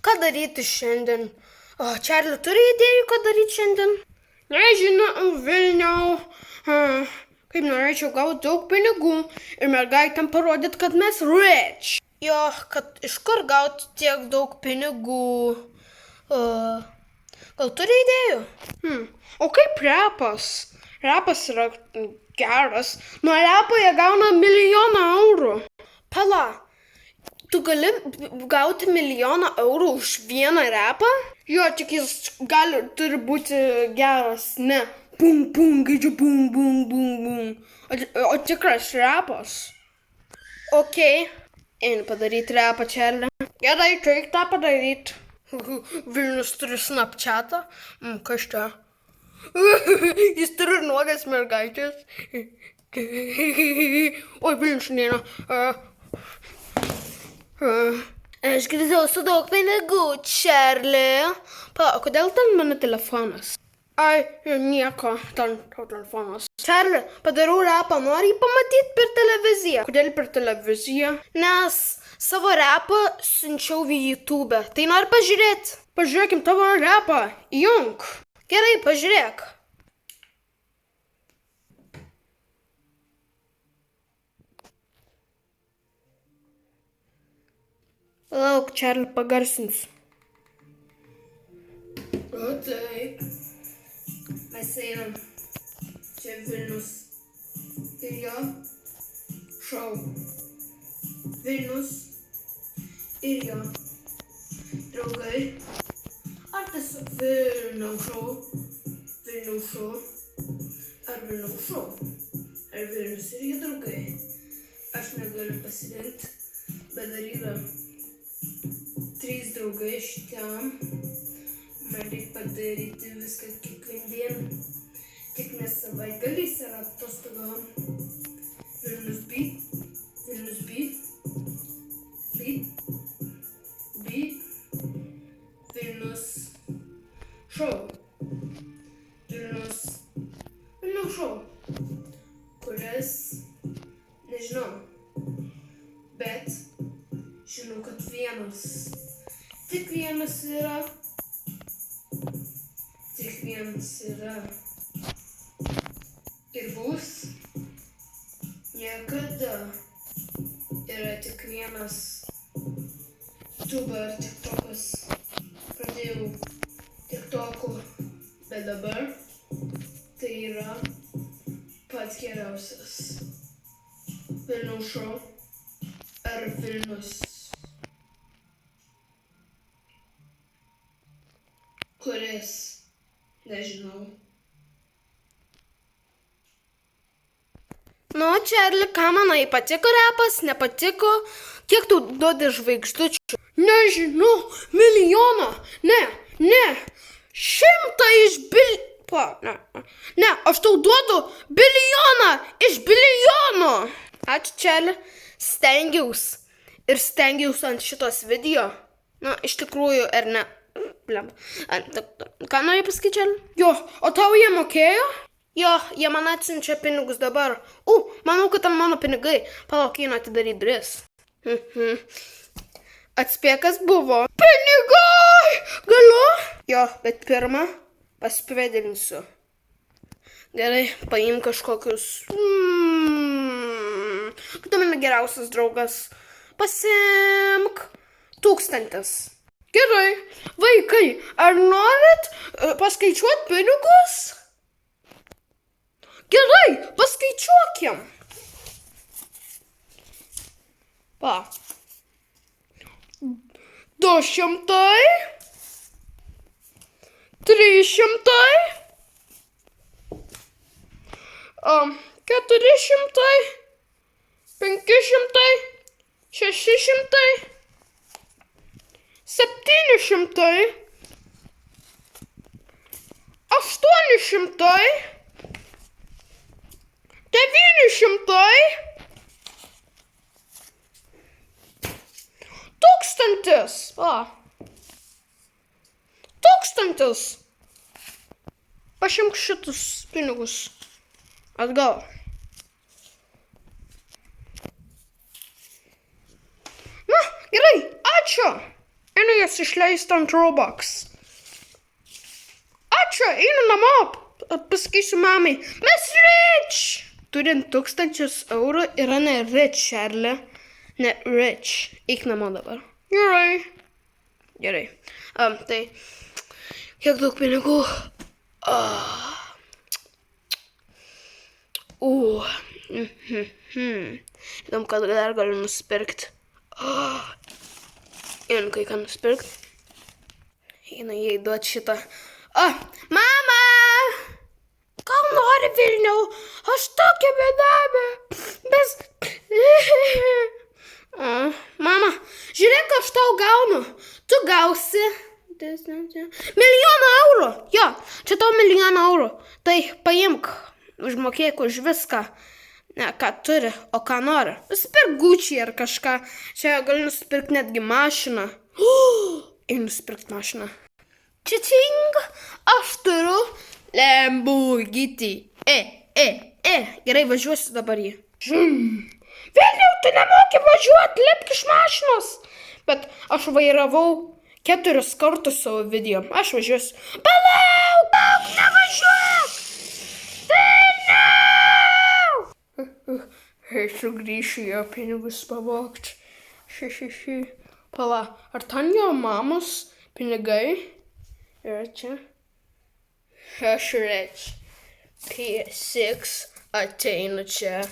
ką daryti šiandien? O, Čarli turi idėjų, ką daryti šiandien? Nežinau, Vilniau. Kaip norėčiau gauti daug pinigų ir mergaitėm parodyti, kad mes rich. Jo, kad iš kur gauti tiek daug pinigų? Gal turi idėjų? O kaip repas? Repas yra geras. Nuo repo jie gauna 1 milijoną eurų. Pala, tu gali gauti 1 milijoną eurų už vieną repą? Jo, tik jis turi būti geras, ne. Bum, bum, gaidžiu, bum, bum, bum, bum. O tikras repas. Okei. Einu padaryti repą, Čarli. Gerai, kaip tą padaryti? Vilnius turi Snapchatą. Kas čia? Jis turi nuogas mergaitės. Oi, Vilnius nėra. Aš grįžau su daug pinigų, Čarli. Palauk, kodėl ten mano telefonas? Ai, nieko, ten telefonas. Čarli, padarau repą, nori jį pamatyti per televiziją. Kodėl per televiziją? Nes savo repą siunčiau į YouTube. Tai nori pažiūrėti? Pažiūrėkim tavo repą. Junk. Gerai, pažiūrėk. Palauk, Čarli, pagarsinsiu. O taip. Mes einam. Čia Vilnius. Ir jo šou. Vilnius. Ir jo draugai. Ar tiesiog Vilniaus šou? Vilniaus šou. Ar Vilniaus šou? Ar Vilnius ir jo draugai? Aš negaliu pasirinkti, bet dar yra 3 draugai šitam. Man reikia padaryti viską kiekvieną. Tik ne savaitgaliais ar atostogom. Vilnius beat. Vilnius beat. Beat. Beat. Vilnius šou. Vilnius šou. Kuris, nežinau, bet žinau, kad vienas. Tik vienas yra. Tik vienas yra. Ir bus. Niekada. Yra tik vienas. YouTuber, TikTokas. Pradėjau TikTokų, bet dabar tai yra pats geriausias. Vilniaus šou ar Vilnius. Kuris, nežinau. Nu, Čarli, ką manai, patiko repas, nepatiko? Kiek tu duodi žvaigždučių? Nežinau, 1 milijoną. Ne. 100 iš Ne, aš tau duodu 1 bilijoną iš bilijono. Ačiū, Čarli. Stengiausi. Ir stengiausi ant šitos video. Na, iš tikrųjų, ar ne? Ką nori pasakyti, Čarli? Jo, o tau jie mokėjo? Jo, jie man atsiunčia pinigus dabar. Manau, kad tam mano pinigai. Palauk, einu atidaryti duris. Atspėk, kas buvo. Pinigai! Galiu? Jo, bet pirmą pasipėdėlinsiu. Gerai, paim kažkokius. Kad mano geriausias draugas. Pasimk 1000. Gerai, vaikai, ar norit paskaičiuoti pinigus? Gerai, paskaičiuokim. Pa. 200. 300. 400. 500. 600. 700. 800. 900. 1000. 1000. Pašimk šitus pinigus atgal. Na, gerai, ačiū. Einu jas išleisti ant Robux. Ačiū, einu namo, pasakysiu mamai. Mes rich! Turint 1000 eurų yra ne rich, Šerlė. Ne rich. Eik namo dabar. Gerai. Tai, kiek daug pinigų? Įdom, kad dar galiu nusipirkti. Einu kai ką nusipirkti. Einu jai duoti šitą. Mama! Gal nori Vilniau? Aš tokia bedabė. Mama, žiūrėk, aš tau gaunu. Tu gausi 1 000 000 eurų. Jo, čia tau 1 000 000 eurų. Tai paimk, užmokėk už viską. Ne, ką turi, o ką nori. Nusipirk Gucci ar kažką. Čia gali nusipirkti netgi mašiną. Einu nusipirkti mašiną. Čičing, aš turiu Lamborghini. Gerai, važiuosiu dabar jį. Vilniau, tu nemoki važiuoti, lipk iš mašinos. Bet aš vairavau 4 kartus savo video. Aš važiuosiu. Palauk, nevažiuok. Vilniau! Sugrįšiu jo pinigus pavogti. Pala, ar ten jo mamos pinigai? Ir čia. Aš rich. P6 ateinu čia.